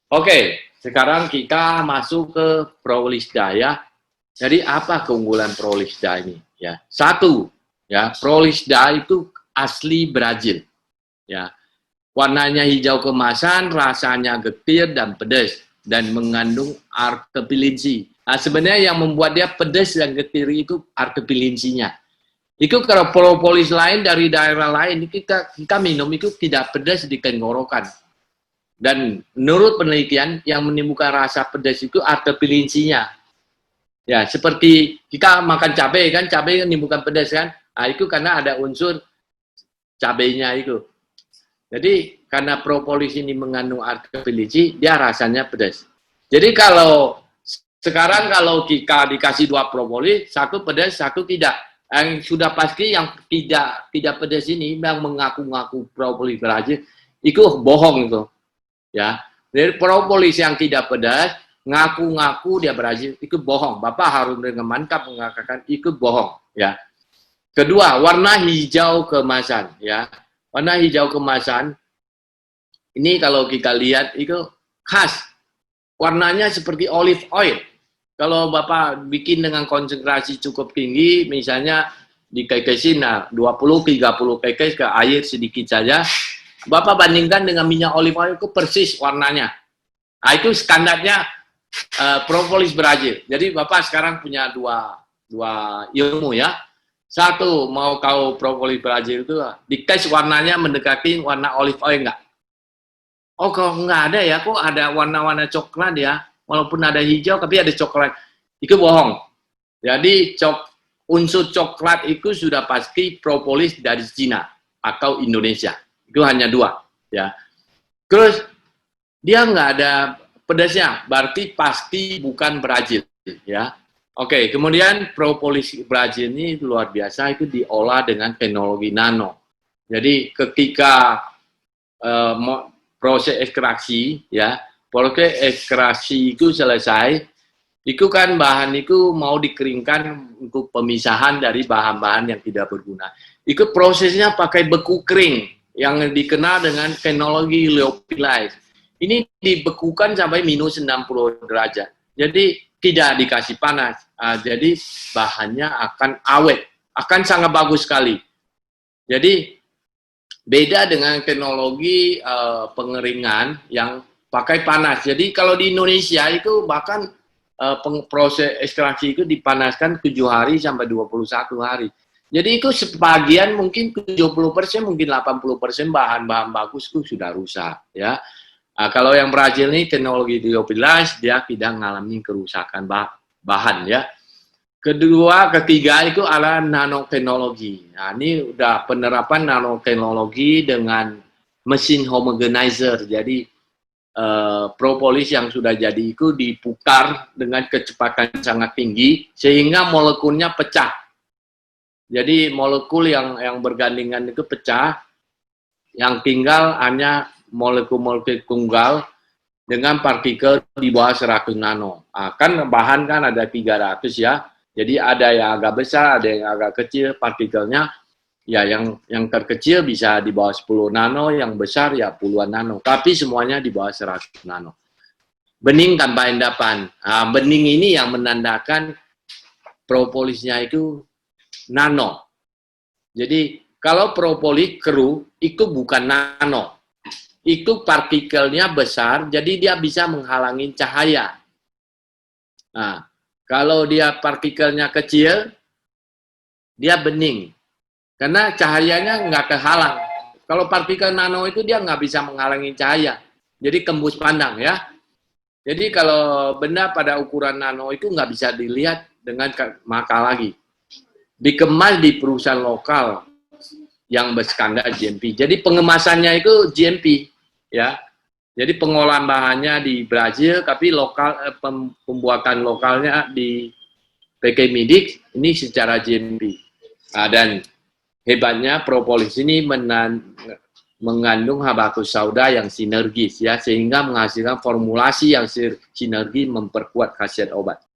Oke, sekarang kita masuk ke Prolisda ya. Jadi apa keunggulan Prolisda ini? Ya, satu, ya Prolisda itu asli Brazil. Ya, warnanya hijau kemasan, rasanya getir dan pedas dan mengandung artepilinsi. Nah, sebenarnya yang membuat dia pedas dan getir itu artepilinsinya. Itu kalau propolis lain dari daerah lain kita minum itu tidak pedas di tenggorokan. Dan menurut penelitian yang menimbulkan rasa pedas itu artepilinsinya. Ya, seperti kita makan cabai kan, cabai menimbulkan pedas kan. Nah, itu karena ada unsur cabainya itu. Jadi karena propolis ini mengandung artepilinsi, dia rasanya pedas. Jadi kalau sekarang kalau kita dikasih dua propolis, satu pedas, satu tidak. Yang sudah pasti yang tidak pedas ini yang mengaku-ngaku propolis Brazil itu bohong itu. Ya, dari propolis yang tidak pedas ngaku-ngaku dia Brazil itu bohong. Bapak harus dengan mantap mengatakan itu bohong. Ya. Kedua, warna hijau kemasan. Ya, warna hijau kemasan ini kalau kita lihat itu khas. Warnanya seperti olive oil. Kalau Bapak bikin dengan konsentrasi cukup tinggi, misalnya dikekesin, nah 20-30 kekes ke air sedikit saja, Bapak bandingkan dengan minyak olive oil itu persis warnanya. Nah, itu standarnya propolis Brazil. Jadi Bapak sekarang punya dua ilmu ya. Satu, mau tahu propolis Brazil itu dites warnanya mendekati warna olive oil enggak? Oh, kalau nggak ada ya, kok ada warna-warna coklat ya. Walaupun ada hijau, tapi ada coklat. Itu bohong. Jadi, unsur coklat itu sudah pasti propolis dari Cina atau Indonesia. Itu hanya dua. Ya. Terus, dia nggak ada pedasnya, berarti pasti bukan Brazil. Ya. Oke, kemudian propolis Brazil ini luar biasa, itu diolah dengan teknologi nano. Jadi, ketika proses ekstraksi ya, proses ekstraksi itu selesai, itu kan bahan itu mau dikeringkan untuk pemisahan dari bahan-bahan yang tidak berguna. Itu prosesnya pakai beku kering yang dikenal dengan teknologi lyophilize. Ini dibekukan sampai minus 60 derajat. Jadi tidak dikasih panas. Jadi bahannya akan awet, akan sangat bagus sekali. Jadi beda dengan teknologi pengeringan yang pakai panas. Jadi kalau di Indonesia itu bahkan proses ekstraksi itu dipanaskan 7 hari sampai 21 hari. Jadi itu sebagian mungkin 70%, mungkin 80% bahan-bahan bagus itu sudah rusak. Ya. Nah, kalau yang Brazil ini teknologi lyophilize, dia tidak mengalami kerusakan bahan ya. Kedua, ketiga itu adalah nanoteknologi. Nah, ini udah penerapan nanoteknologi dengan mesin homogenizer. Jadi, propolis yang sudah jadi itu diputar dengan kecepatan sangat tinggi, sehingga molekulnya pecah. Jadi, molekul yang bergandingan itu pecah, yang tinggal hanya molekul-molekul tunggal dengan partikel di bawah 100 nano. Nah, kan bahan kan ada 300 ya. Jadi ada yang agak besar, ada yang agak kecil partikelnya. Ya yang terkecil bisa di bawah 10 nano, yang besar ya puluhan nano. Tapi semuanya di bawah 100 nano. Bening tanpa endapan. Nah, bening ini yang menandakan propolisnya itu nano. Jadi kalau propolis keruh itu bukan nano. Itu partikelnya besar, jadi dia bisa menghalangi cahaya. Nah, kalau dia partikelnya kecil, dia bening. Karena cahayanya nggak kehalang. Kalau partikel nano itu dia nggak bisa menghalangi cahaya. Jadi tembus pandang ya. Jadi kalau benda pada ukuran nano itu nggak bisa dilihat dengan mata lagi. Dikemas di perusahaan lokal yang berstandar GMP. Jadi pengemasannya itu GMP ya. Jadi pengolahan bahannya di Brazil, tapi lokal pembuatan lokalnya di PK Midik ini secara GMP. Nah, dan hebatnya propolis ini mengandung habatus sauda yang sinergis ya, sehingga menghasilkan formulasi yang sinergi memperkuat khasiat obat.